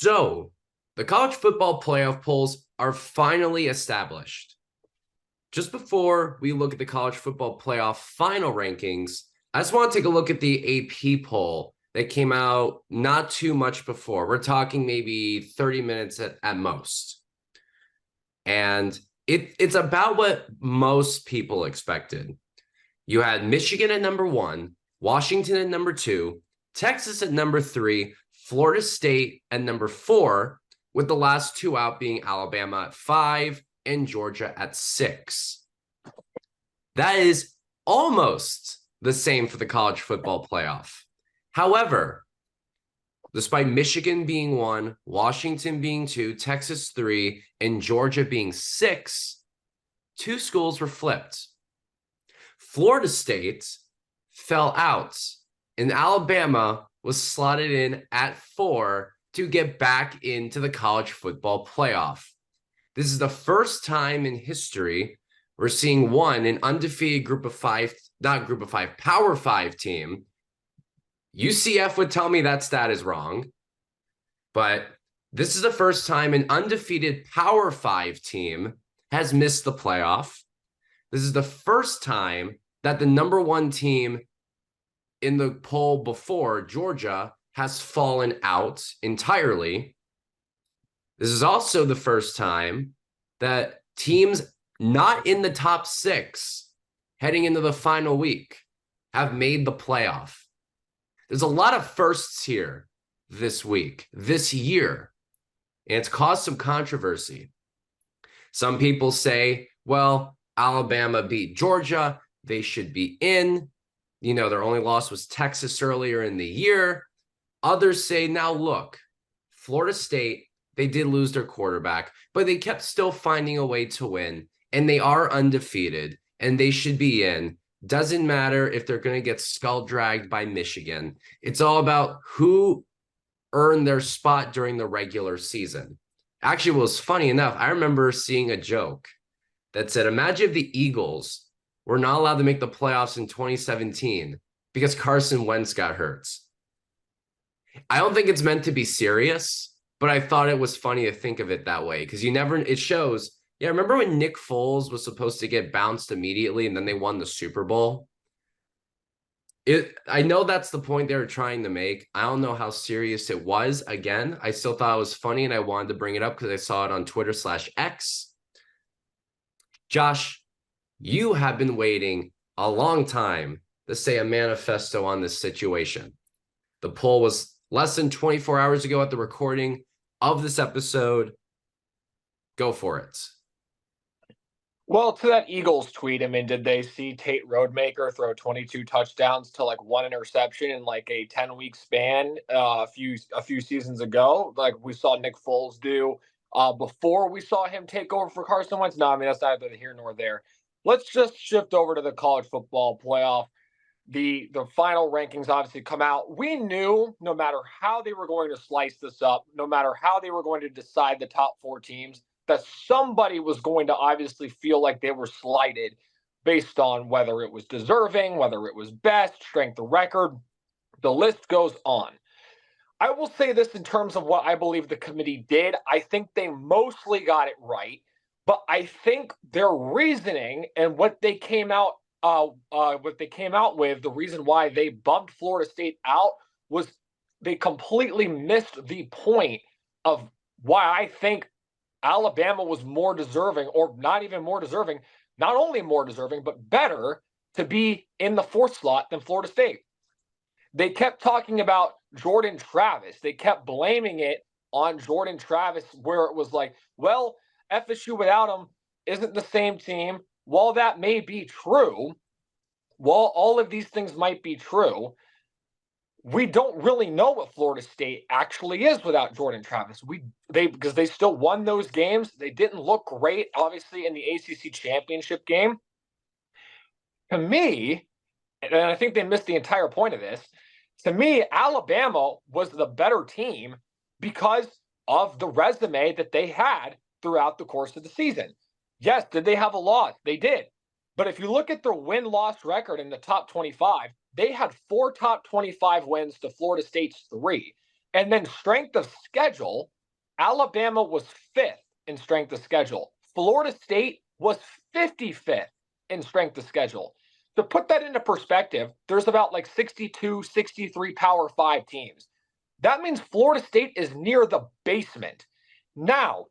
So, the college football playoff polls are finally established. Just before we look at the college football playoff final rankings, I just want to take a look at the AP poll that came out not too much before. We're talking maybe 30 minutes at most. And it's about what most people expected. You had Michigan at number 1, Washington at number 2, Texas at number 3, Florida State at number 4, with the last two out being Alabama at 5 and Georgia at 6. That is almost the same for the college football playoff. However, despite Michigan being 1, Washington being 2, Texas 3, and Georgia being 6, 2 schools were flipped. Florida State fell out, and Alabama was slotted in at 4 to get back into the college football playoff. This is the first time in history we're seeing an undefeated Power 5 team. UCF would tell me that stat is wrong, but this is the first time an undefeated Power 5 team has missed the playoff. This is the first time that the number 1 team in the poll before, Georgia, has fallen out entirely. This is also the first time that teams not in the top 6 heading into the final week have made the playoff. There's a lot of firsts here this week, this year, and it's caused some controversy. Some people say, well, Alabama beat Georgia. They should be in. You know, their only loss was Texas earlier in the year. Others say, now look, Florida State, they did lose their quarterback, but they kept still finding a way to win, and they are undefeated, and they should be in. Doesn't matter if they're going to get skull dragged by Michigan. It's all about who earned their spot during the regular season. Actually, what was funny enough, I remember seeing a joke that said, imagine if the Eagles were not allowed to make the playoffs in 2017 because Carson Wentz got hurt. I don't think it's meant to be serious, but I thought it was funny to think of it that way because it shows. Yeah, remember when Nick Foles was supposed to get bounced immediately and then they won the Super Bowl? I know that's the point they were trying to make. I don't know how serious it was. Again, I still thought it was funny and I wanted to bring it up because I saw it on Twitter/X. Josh, you have been waiting a long time to say a manifesto on this situation. The poll was less than 24 hours ago at the recording of this episode. Go for it. Well, to that Eagles tweet, I mean, did they see Tate Rodemaker throw 22 touchdowns to like 1 interception in like a 10-week span a few seasons ago, like we saw Nick Foles do before we saw him take over for Carson Wentz? No, I mean, that's neither here nor there. Let's just shift over to the college football playoff. The final rankings obviously come out. We knew no matter how they were going to slice this up, no matter how they were going to decide the top 4 teams, that somebody was going to obviously feel like they were slighted based on whether it was deserving, whether it was best, strength of record. The list goes on. I will say this in terms of what I believe the committee did. I think they mostly got it right, but I think their reasoning and what they came out with, the reason why they bumped Florida State out was they completely missed the point of why I think Alabama was more deserving, or not even more deserving, not only more deserving, but better to be in the 4th slot than Florida State. They kept talking about Jordan Travis. They kept blaming it on Jordan Travis, where it was like, well, FSU without him isn't the same team. While that may be true, while all of these things might be true, we don't really know what Florida State actually is without Jordan Travis. Because they still won those games. They didn't look great, obviously, in the ACC championship game. To me, and I think they missed the entire point of this, to me, Alabama was the better team because of the resume that they had throughout the course of the season. Yes, did they have a loss? They did. But if you look at their win-loss record in the top 25, they had 4 top 25 wins to Florida State's 3. And then strength of schedule, Alabama was 5th in strength of schedule. Florida State was 55th in strength of schedule. To put that into perspective, there's about like 62, 63 Power 5 teams. That means Florida State is near the basement. Now,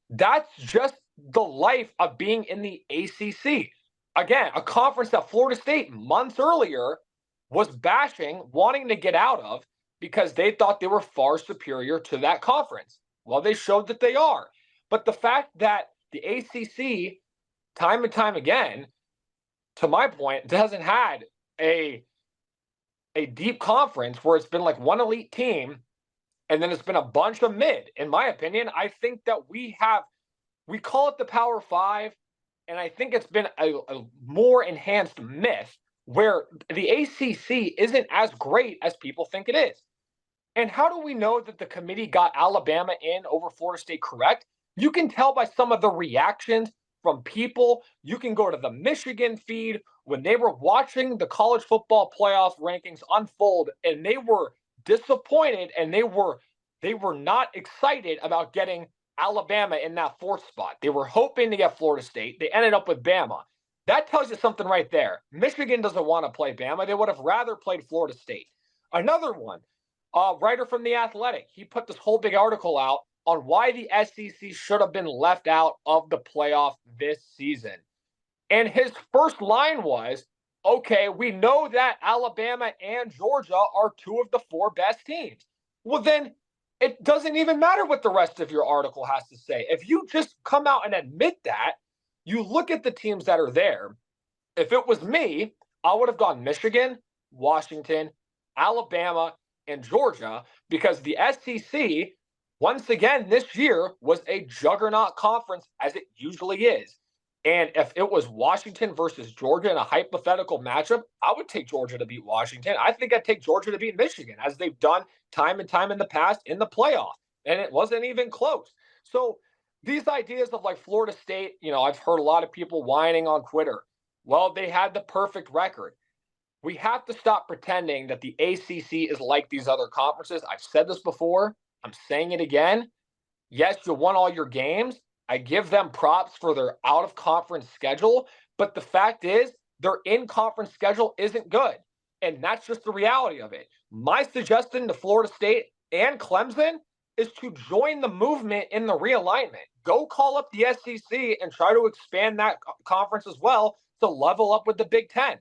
that's just the life of being in the ACC. Again, a conference that Florida State months earlier was bashing, wanting to get out of because they thought they were far superior to that conference. Well, they showed that they are. But the fact that the ACC, time and time again, to my point, hasn't had a deep conference where it's been like one elite team and then it's been a bunch of mid. In my opinion, I think that we call it the Power Five, and I think it's been a more enhanced myth where the ACC isn't as great as people think it is. And how do we know that the committee got Alabama in over Florida State correct? You can tell by some of the reactions from people. You can go to the Michigan feed when they were watching the college football playoff rankings unfold, and they were disappointed and they were not excited about getting Alabama in that 4th spot. They were hoping to get Florida State. They ended up with Bama. That tells you something right there. Michigan doesn't want to play Bama. They would have rather played Florida State. Another one, a writer from The Athletic, he put this whole big article out on why the SEC should have been left out of the playoff this season. And his first line was, okay, we know that Alabama and Georgia are 2 of the 4 best teams. Well, then it doesn't even matter what the rest of your article has to say. If you just come out and admit that, you look at the teams that are there. If it was me, I would have gone Michigan, Washington, Alabama, and Georgia, because the SEC, once again, this year was a juggernaut conference, as it usually is. And if it was Washington versus Georgia in a hypothetical matchup, I would take Georgia to beat Washington. I think I'd take Georgia to beat Michigan, as they've done time and time in the past in the playoff. And it wasn't even close. So these ideas of like Florida State, I've heard a lot of people whining on Twitter. Well, they had the perfect record. We have to stop pretending that the ACC is like these other conferences. I've said this before. I'm saying it again. Yes, you won all your games. I give them props for their out-of-conference schedule. But the fact is, their in-conference schedule isn't good. And that's just the reality of it. My suggestion to Florida State and Clemson is to join the movement in the realignment. Go call up the SEC and try to expand that conference as well to level up with the Big Ten.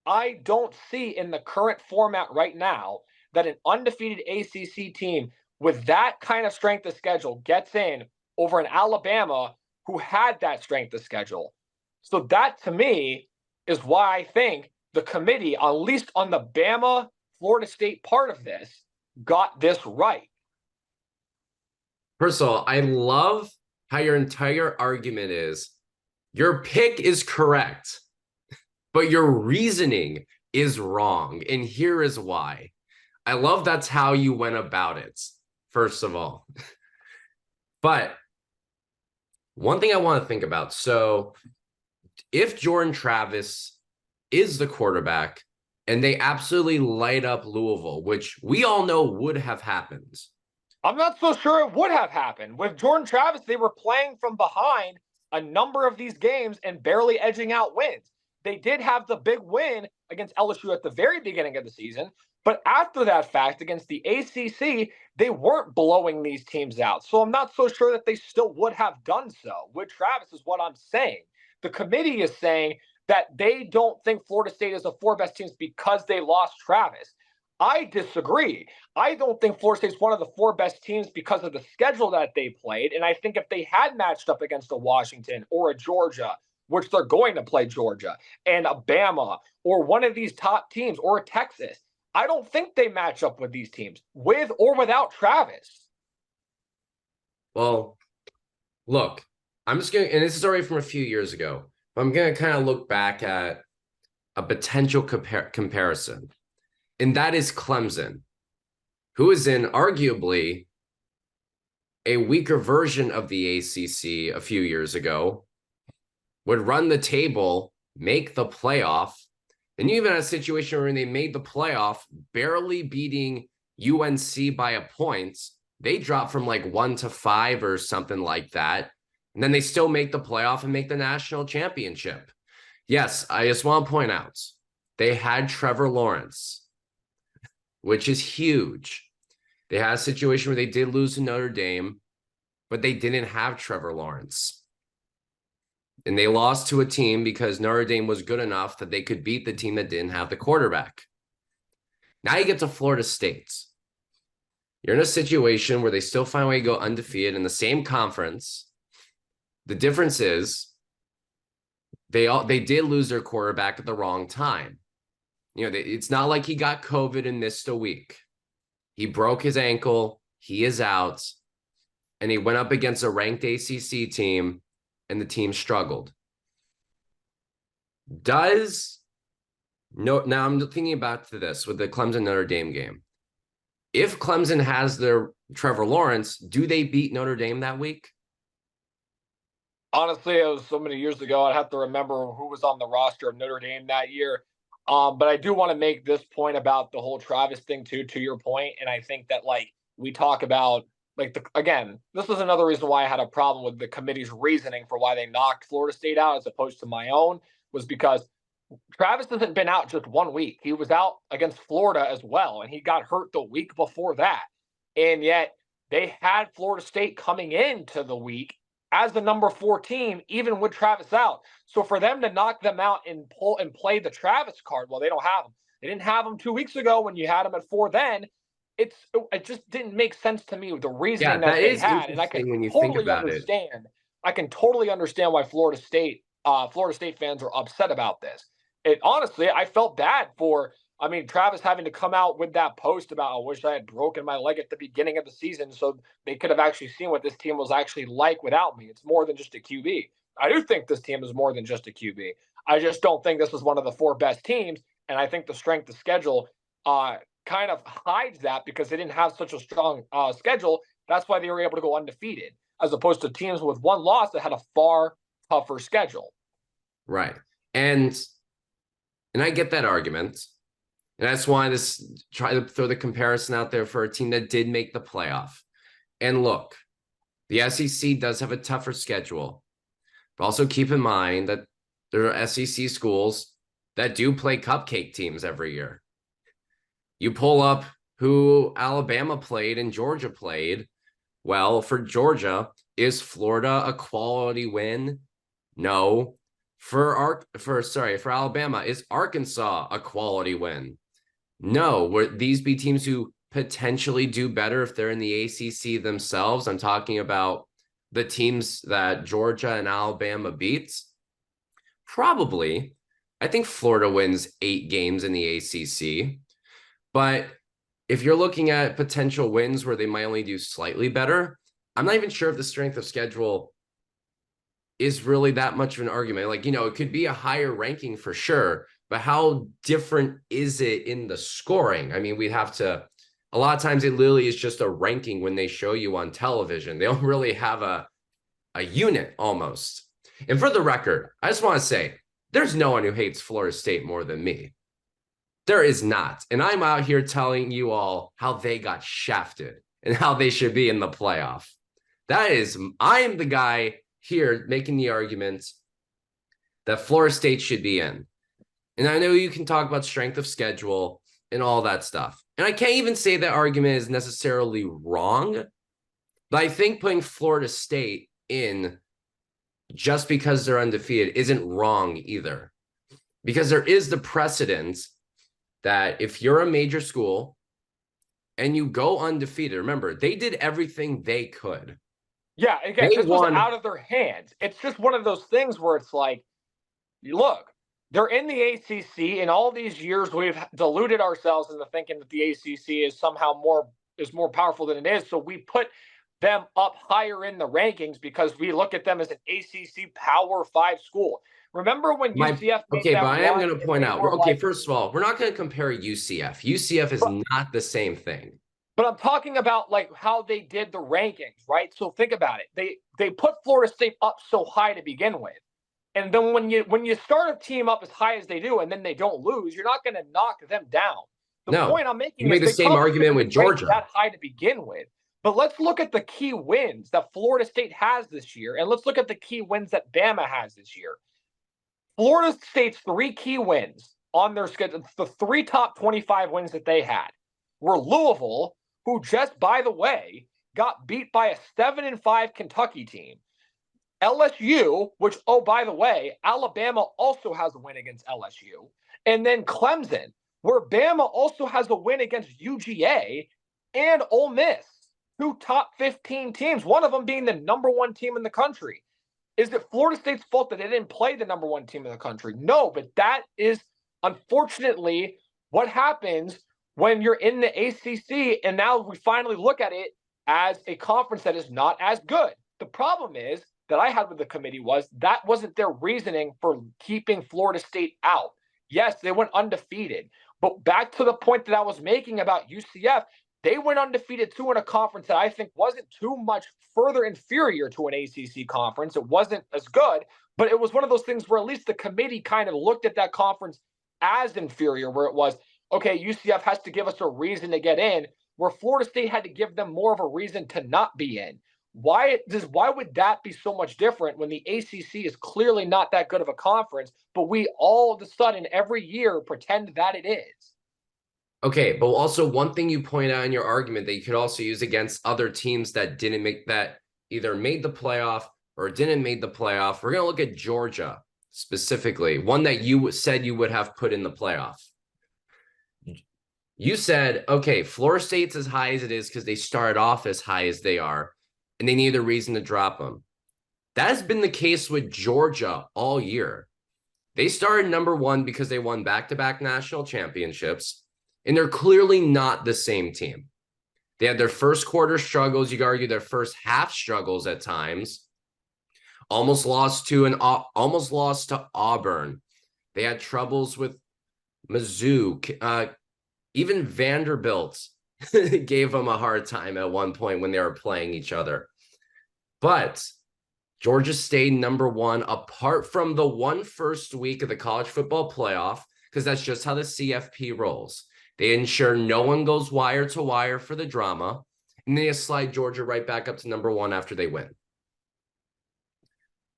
I don't see in the current format right now that an undefeated ACC team with that kind of strength of schedule gets in over an Alabama who had that strength of schedule. So that, to me, is why I think the committee, at least on the Bama Florida State part of this, got this right. First of all, I love how your entire argument is your pick is correct, but your reasoning is wrong. And here is why. I love that's how you went about it, first of all. But one thing I want to think about. So if Jordan Travis is the quarterback and they absolutely light up Louisville, which we all know would have happened. I'm not so sure it would have happened. With Jordan Travis, they were playing from behind a number of these games and barely edging out wins. They did have the big win against LSU at the very beginning of the season, but after that fact, against the ACC, they weren't blowing these teams out. So I'm not so sure that they still would have done so. With Travis is what I'm saying. The committee is saying that they don't think Florida State is the 4 best teams because they lost Travis. I disagree. I don't think Florida State's one of the 4 best teams because of the schedule that they played. And I think if they had matched up against a Washington or a Georgia, which they're going to play Georgia, and a Bama, or one of these top teams, or a Texas, I don't think they match up with these teams, with or without Travis. Well, look, I'm just going to, and this is already from a few years ago, but I'm going to kind of look back at a potential comparison. And that is Clemson, who is in arguably a weaker version of the ACC a few years ago, would run the table, make the playoff, and you even had a situation where they made the playoff, barely beating UNC by a point. They drop from like 1-5 or something like that. And then they still make the playoff and make the national championship. Yes, I just want to point out they had Trevor Lawrence, which is huge. They had a situation where they did lose to Notre Dame, but they didn't have Trevor Lawrence. And they lost to a team because Notre Dame was good enough that they could beat the team that didn't have the quarterback. Now you get to Florida State. You're in a situation where they still find a way to go undefeated in the same conference. The difference is they did lose their quarterback at the wrong time. It's not like he got COVID and missed a week. He broke his ankle. He is out. And he went up against a ranked ACC team, and the team struggled. Now I'm thinking back to this with the Clemson Notre Dame game. If Clemson has their Trevor Lawrence, do they beat Notre Dame that week? Honestly, it was so many years ago. I'd have to remember who was on the roster of Notre Dame that year. But I do want to make this point about the whole Travis thing too, to your point. And I think that we talk about again, this was another reason why I had a problem with the committee's reasoning for why they knocked Florida State out as opposed to my own, was because Travis hasn't been out just 1 week. He was out against Florida as well, and he got hurt the week before that. And yet they had Florida State coming into the week as the number 4 team, even with Travis out. So for them to knock them out and play the Travis card, well, they don't have him. They didn't have him 2 weeks ago when you had him at 4 then. It just didn't make sense to me with the reasoning that they had. And I can totally understand. I can totally understand why Florida State fans are upset about this. Honestly, I felt bad for Travis having to come out with that post about, I wish I had broken my leg at the beginning of the season so they could have actually seen what this team was actually like without me. It's more than just a QB. I do think this team is more than just a QB. I just don't think this is one of the 4 best teams. And I think the strength of schedule kind of hides that because they didn't have such a strong schedule. That's why they were able to go undefeated, as opposed to teams with 1 loss that had a far tougher schedule. Right. And I get that argument. And that's why try to throw the comparison out there for a team that did make the playoff. And look, the SEC does have a tougher schedule. But also keep in mind that there are SEC schools that do play cupcake teams every year. You pull up who Alabama played and Georgia played. Well, for Georgia, is Florida a quality win? No. For Alabama, is Arkansas a quality win? No. Would these be teams who potentially do better if they're in the ACC themselves? I'm talking about the teams that Georgia and Alabama beats. Probably. I think Florida wins 8 games in the ACC. But if you're looking at potential wins where they might only do slightly better, I'm not even sure if the strength of schedule is really that much of an argument. It could be a higher ranking for sure, but how different is it in the scoring? We'd have to, a lot of times it literally is just a ranking when they show you on television. They don't really have a unit almost. And for the record, I just want to say, there's no one who hates Florida State more than me. There is not. And I'm out here telling you all how they got shafted and how they should be in the playoff. I am the guy here making the argument that Florida State should be in. And I know you can talk about strength of schedule and all that stuff. And I can't even say that argument is necessarily wrong, but I think putting Florida State in just because they're undefeated isn't wrong either. Because there is the precedent that if you're a major school and you go undefeated, remember, they did everything they could. Yeah, again, this was out of their hands. It's just one of those things where it's like, look, they're in the ACC, and all these years we've deluded ourselves into thinking that the ACC is somehow more powerful than it is. So we put them up higher in the rankings because we look at them as an ACC Power 5 school. Remember when UCF made but I am going to point out, first of all, we're not going to compare UCF. UCF is not the same thing. But I'm talking about how they did the rankings, right? So think about it. They put Florida State up so high to begin with. And then when you start a team up as high as they do and then they don't lose, you're not going to knock them down. The No, point I'm making you is made the they same probably argument shouldn't with have been ranked Georgia. that high to begin with. But let's look at the key wins that Florida State has this year, and let's look at the key wins that Bama has this year. Florida State's 3 key wins on their schedule, the 3 top 25 wins that they had, were Louisville, who just, by the way, got beat by a 7-5 Kentucky team. LSU, which, oh, by the way, Alabama also has a win against LSU. And then Clemson, where Bama also has a win against UGA, and Ole Miss, 2 top 15 teams, one of them being the #1 team in the country. Is it Florida State's fault that they didn't play the #1 team in the country? No, but that is unfortunately what happens when you're in the ACC, and now we finally look at it as a conference that is not as good. The problem is that I had with the committee was that wasn't their reasoning for keeping Florida State out. Yes, they went undefeated, but back to the point that I was making about UCF, they went undefeated too in a conference that I think wasn't too much further inferior to an ACC conference. It wasn't as good, but it was one of those things where at least the committee kind of looked at that conference as inferior, where it was, okay, UCF has to give us a reason to get in, where Florida State had to give them more of a reason to not be in. Why would that be so much different when the ACC is clearly not that good of a conference, but we all of a sudden every year pretend that it is? Okay, but also one thing you point out in your argument that you could also use against other teams that didn't make that either made the playoff or didn't make the playoff. We're going to look at Georgia specifically, one that you said you would have put in the playoff. You said, okay, Florida State's as high as it is because they started off as high as they are, and they need a reason to drop them. That has been the case with Georgia all year. They started #1 because they won back-to-back national championships, and they're clearly not the same team. They had their first quarter struggles. You could argue their first half struggles at times. Almost lost to Auburn. They had troubles with Mizzou. Even Vanderbilt gave them a hard time at one point when they were playing each other. But Georgia stayed #1 apart from the one first week of the college football playoff, because that's just how the CFP rolls. They ensure no one goes wire to wire for the drama, and they slide Georgia right back up to #1 after they win.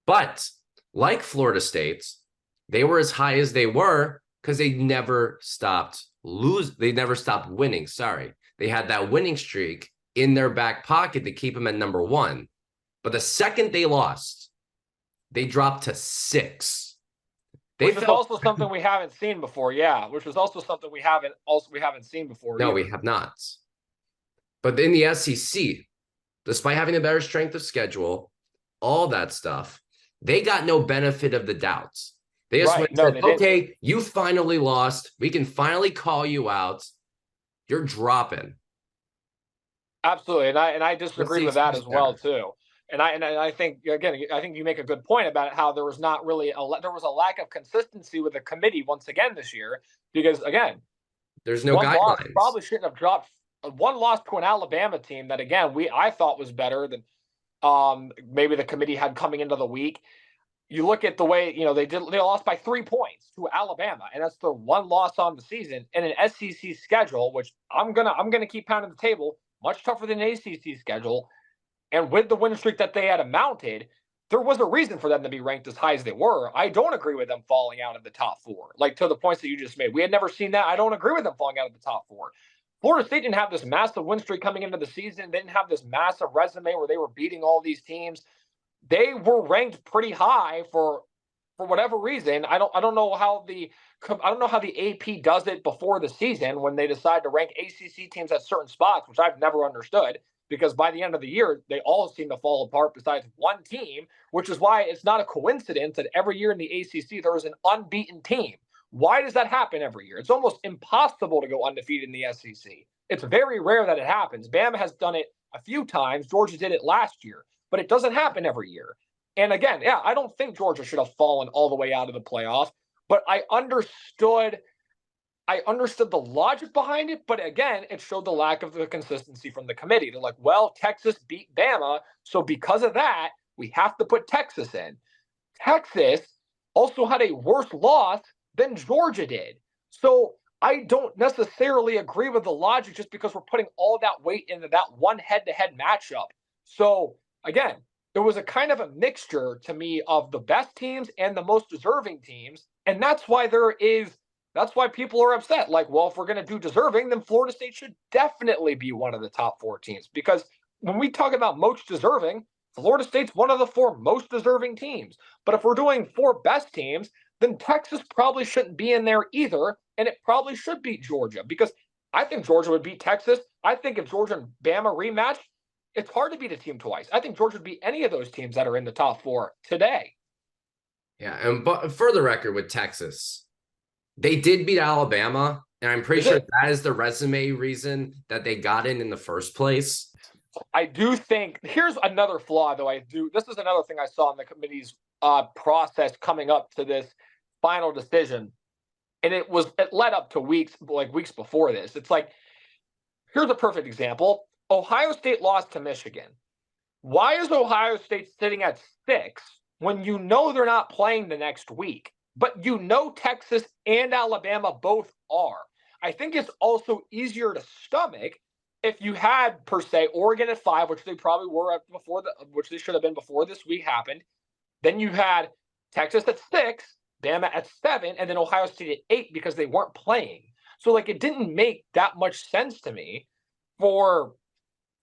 But like Florida State, they were as high as they were because they never stopped winning. Sorry. They had that winning streak in their back pocket to keep them at #1. But the second they lost, they dropped to 6. Which is also something we haven't seen before. Yeah, which was also something we haven't seen before. No, we have not. But in the SEC, despite having a better strength of schedule, all that stuff, they got no benefit of the doubts. They just said, okay, you finally lost. We can finally call you out. You're dropping. Absolutely, and I disagree with that as well too. And I think, again, I think you make a good point about how there was not really there was a lack of consistency with the committee once again this year, because again, there's no guidelines. Probably shouldn't have dropped one loss to an Alabama team that again I thought was better than maybe the committee had coming into the week. You look at the way they lost by 3 points to Alabama, and that's their one loss on the season in an SEC schedule, which I'm gonna keep pounding the table, much tougher than an ACC schedule. And with the win streak that they had mounted, there was a reason for them to be ranked as high as they were. I don't agree with them falling out of the top 4, like to the points that you just made. We had never seen that. I don't agree with them falling out of the top 4. Florida State didn't have this massive win streak coming into the season. They didn't have this massive resume where they were beating all these teams. They were ranked pretty high for whatever reason. I don't know how the AP does it before the season when they decide to rank ACC teams at certain spots, which I've never understood. Because by the end of the year, they all seem to fall apart besides one team, which is why it's not a coincidence that every year in the ACC, there is an unbeaten team. Why does that happen every year? It's almost impossible to go undefeated in the SEC. It's very rare that it happens. Bama has done it a few times. Georgia did it last year, but it doesn't happen every year. And again, yeah, I don't think Georgia should have fallen all the way out of the playoff, but I understood the logic behind it, but again, it showed the lack of the consistency from the committee. They're like, well, Texas beat Bama, so because of that, we have to put Texas in. Texas also had a worse loss than Georgia did. So I don't necessarily agree with the logic just because we're putting all that weight into that one head-to-head matchup. So again, it was a kind of a mixture to me of the best teams and the most deserving teams. And that's why people are upset. Like, well, if we're going to do deserving, then Florida State should definitely be one of the top 4 teams. Because when we talk about most deserving, Florida State's one of the 4 most deserving teams. But if we're doing 4 best teams, then Texas probably shouldn't be in there either. And it probably should beat Georgia, because I think Georgia would beat Texas. I think if Georgia and Bama rematch, it's hard to beat a team twice. I think Georgia would beat any of those teams that are in the top 4 today. Yeah, and but for the record with Texas, they did beat Alabama, and I'm pretty sure that is the resume reason that they got in the first place. I do think here's another flaw, though. This is another thing I saw in the committee's process coming up to this final decision. And it led up to weeks before this. It's like, here's a perfect example. Ohio State lost to Michigan. Why is Ohio State sitting at 6 when you know they're not playing the next week, but you know Texas and Alabama both are? I think it's also easier to stomach if you had, per se, Oregon at 5, which they probably were which they should have been before this week happened. Then you had Texas at 6, Bama at 7, and then Ohio State at 8 because they weren't playing. So it didn't make that much sense to me for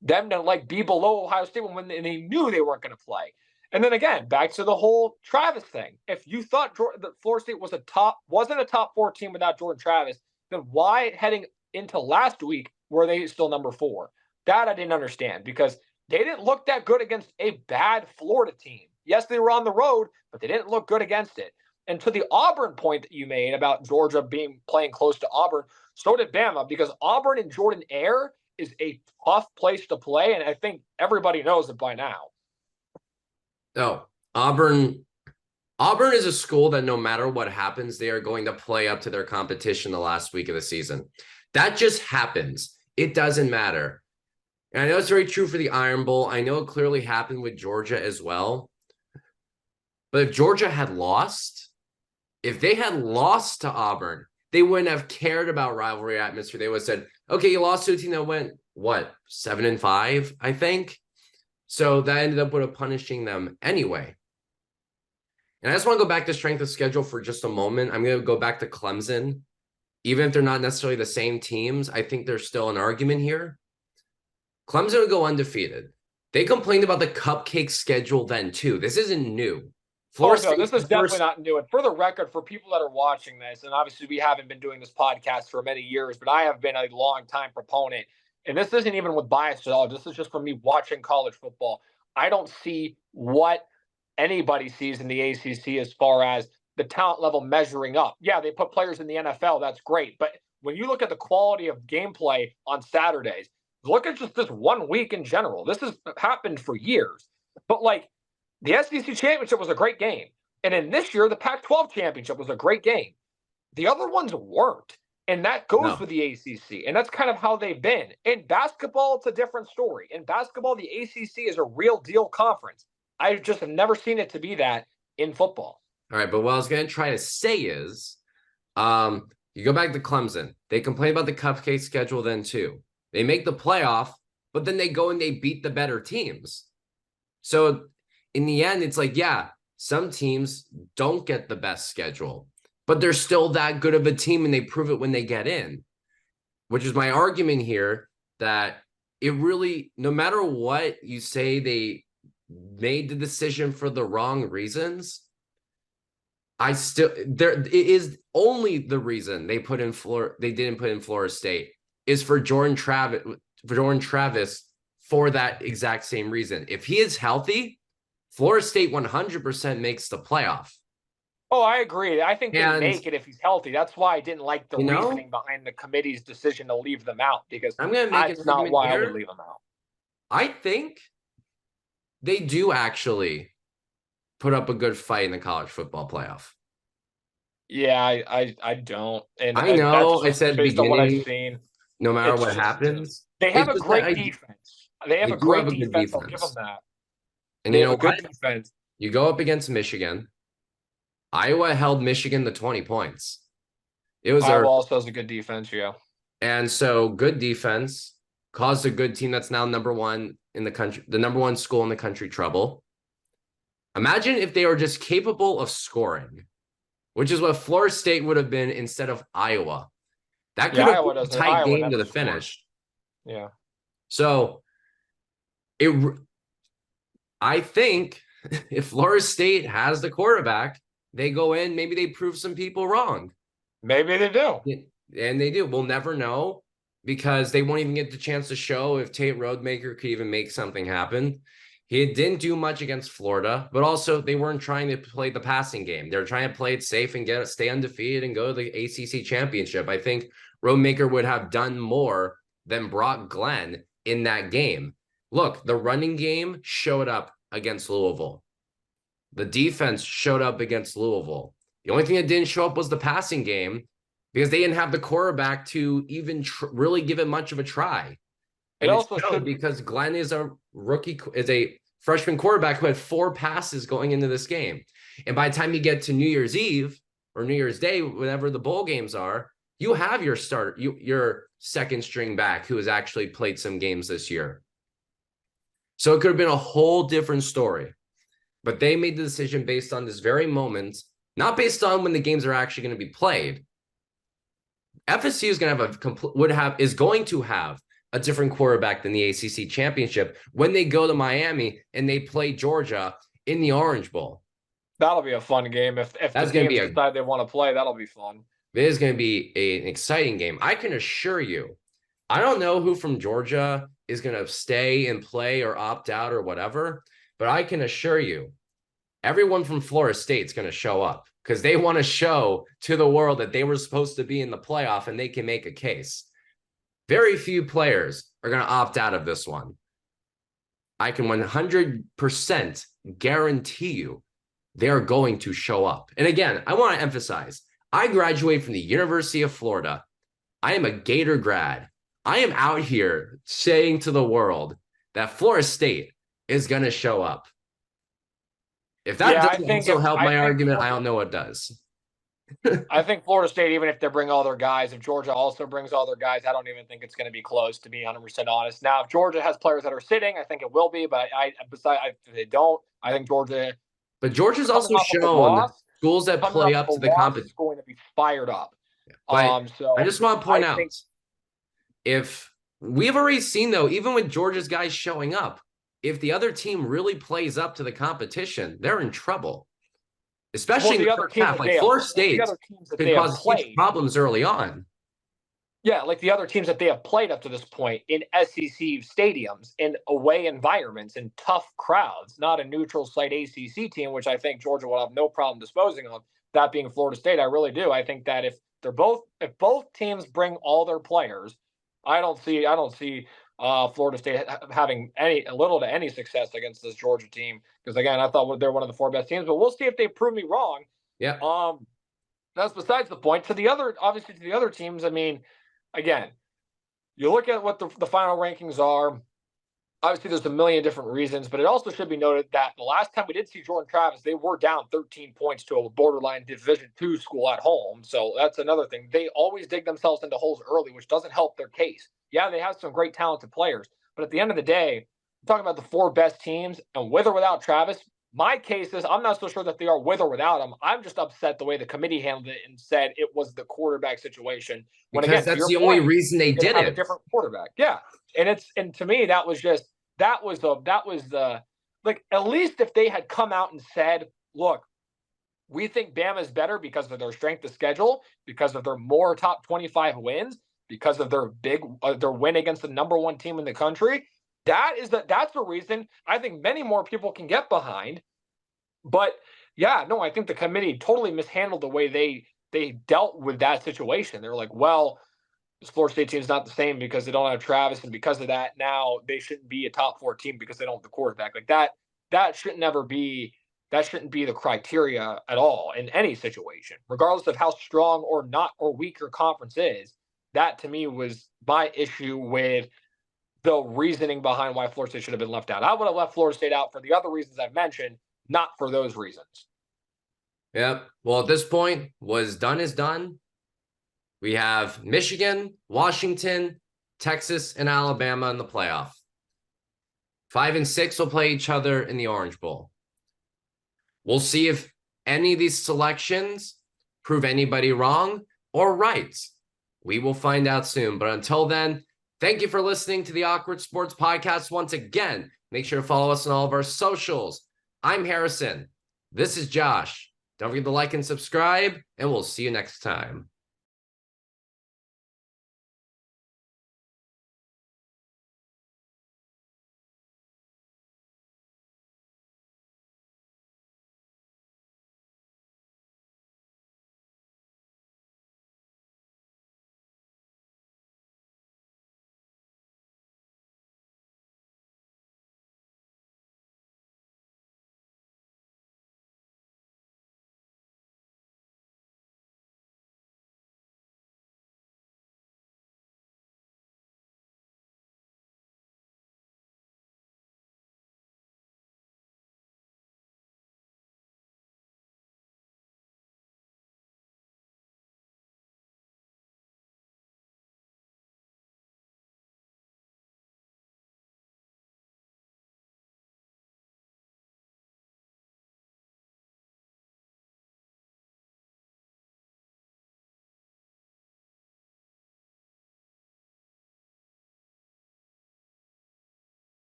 them to be below Ohio State when they knew they weren't going to play. And then again, back to the whole Travis thing. If you thought that Florida State wasn't a top 4 team without Jordan Travis, then why heading into last week were they still number 4? That I didn't understand, because they didn't look that good against a bad Florida team. Yes, they were on the road, but they didn't look good against it. And to the Auburn point that you made about Georgia playing close to Auburn, so did Bama, because Auburn and Jordan Air is a tough place to play, and I think everybody knows it by now. Oh, Auburn is a school that no matter what happens, they are going to play up to their competition the last week of the season. That just happens. It doesn't matter. And I know it's very true for the Iron Bowl. I know it clearly happened with Georgia as well. But if Georgia had lost, if they had lost to Auburn, they wouldn't have cared about rivalry atmosphere. They would have said, okay, you lost to a team that went, 7-5, I think. So that ended up with punishing them anyway. And I just want to go back to strength of schedule for just a moment. I'm going to go back to Clemson. Even if they're not necessarily the same teams, I think there's still an argument here. Clemson would go undefeated. They complained about the cupcake schedule then, too. This isn't new. This is definitely not new. And for the record, for people that are watching this, and obviously we haven't been doing this podcast for many years, but I have been a long-time proponent, and this isn't even with bias at all. This is just from me watching college football. I don't see what anybody sees in the ACC as far as the talent level measuring up. Yeah, they put players in the NFL. That's great. But when you look at the quality of gameplay on Saturdays, look at just this 1 week in general. This has happened for years. But the SEC championship was a great game. And in this year, the Pac-12 championship was a great game. The other ones weren't. And that goes with the ACC. And that's kind of how they've been. In basketball, it's a different story. In basketball, the ACC is a real deal conference. I just have never seen it to be that in football. All right, but what I was going to try to say is, you go back to Clemson. They complain about the cupcake schedule then too. They make the playoff, but then they go and they beat the better teams. So in the end, it's some teams don't get the best schedule, but they're still that good of a team, and they prove it when they get in, which is my argument here, that it really, no matter what you say, they made the decision for the wrong reasons. It is only the reason they didn't put in Florida State is for Jordan Travis for that exact same reason. If he is healthy, Florida State 100% makes the playoff. Oh, I agree. I think they make it if he's healthy. That's why I didn't like the reasoning behind the committee's decision to leave them out, because that's not why I would leave them out. I think they do actually put up a good fight in the college football playoff. Yeah, I don't. And I know I said based on what I've seen, no matter what happens, they have a great defense. They have a great defense. I'll give them that. And you know what? Defense. You go up against Michigan. Iowa held Michigan to 20 points. It was Iowa also has a good defense, yeah. And so good defense caused a good team that's now number one in the country, the number one school in the country, trouble. Imagine if they were just capable of scoring, which is what Florida State would have been instead of Iowa. That could have been a tight game to the finish. Yeah. So I think if Florida State has the quarterback, they go in, maybe they prove some people wrong. Maybe they do. And they do. We'll never know because they won't even get the chance to show if Tate Rodemaker could even make something happen. He didn't do much against Florida, but also they weren't trying to play the passing game. They were trying to play it safe and stay undefeated and go to the ACC championship. I think Rodemaker would have done more than Brock Glenn in that game. Look, the running game showed up against Louisville. The defense showed up against Louisville. The only thing that didn't show up was the passing game because they didn't have the quarterback to even really give it much of a try. And it also showed because Glenn is a freshman quarterback who had 4 passes going into this game. And by the time you get to New Year's Eve or New Year's Day, whenever the bowl games are, you have your your second string back who has actually played some games this year. So it could have been a whole different story. But they made the decision based on this very moment, not based on when the games are actually going to be played. FSU is going to have a different quarterback than the ACC championship when they go to Miami and they play Georgia in the Orange Bowl. That'll be a fun game. If that's the teams decide they want to play, that'll be fun. It is going to be an exciting game. I can assure you, I don't know who from Georgia is going to stay and play or opt out or whatever, but I can assure you, everyone from Florida State is going to show up because they want to show to the world that they were supposed to be in the playoff and they can make a case. Very few players are going to opt out of this one. I can 100% guarantee you they're going to show up. And again, I want to emphasize, I graduated from the University of Florida. I am a Gator grad. I am out here saying to the world that Florida State is going to show up. If that doesn't also help my argument, I don't know what does. I think Florida State, even if they bring all their guys, if Georgia also brings all their guys, I don't even think it's going to be close, to be 100% honest. Now, if Georgia has players that are sitting, I think it will be. But if they don't, I think Georgia. But Georgia's also shown schools that play up to the competition is going to be fired up. So I just want to point out, if we've already seen though, even with Georgia's guys showing up, if the other team really plays up to the competition, they're in trouble. Especially in the other half, like Florida State could cause huge problems early on. Yeah, like the other teams that they have played up to this point in SEC stadiums, in away environments, in tough crowds, not a neutral site ACC team, which I think Georgia will have no problem disposing of. That being Florida State, I really do. I think that if both teams bring all their players, I don't see Florida State having little to any success against this Georgia team. Because again, I thought they're one of the 4 best teams, but we'll see if they prove me wrong. Yeah. That's besides the point. To the other teams, I mean, again, you look at what the final rankings are. Obviously, there's a million different reasons, but it also should be noted that the last time we did see Jordan Travis, they were down 13 points to a borderline Division II school at home. So that's another thing. They always dig themselves into holes early, which doesn't help their case. Yeah, they have some great talented players, but at the end of the day, I'm talking about the 4 best teams, and with or without Travis, my case is I'm not so sure that they are with or without him. I'm just upset the way the committee handled it and said it was the quarterback situation. When because again, that's the only reason they did it. A different quarterback, yeah, and to me that was the like, at least if they had come out and said, look, we think Bama is better because of their strength of schedule, because of their more top 25 wins, because of their win against the number 1 team in the country. That's the reason I think many more people can get behind. But yeah, no, I think the committee totally mishandled the way they dealt with that situation. They're like, well, this Florida State team is not the same because they don't have Travis, and because of that, now they shouldn't be a top 4 team because they don't have the quarterback. Like that shouldn't be the criteria at all in any situation, regardless of how strong or not or weak your conference is. That to me was my issue with the reasoning behind why Florida State should have been left out. I would have left Florida State out for the other reasons I've mentioned, not for those reasons. Yeah. Well, at this point, what's done is done. We have Michigan, Washington, Texas, and Alabama in the playoff. 5 and 6 will play each other in the Orange Bowl. We'll see if any of these selections prove anybody wrong or right. We will find out soon. But until then, thank you for listening to the Awkward Sports Podcast once again. Make sure to follow us on all of our socials. I'm Harrison. This is Josh. Don't forget to like and subscribe, and we'll see you next time.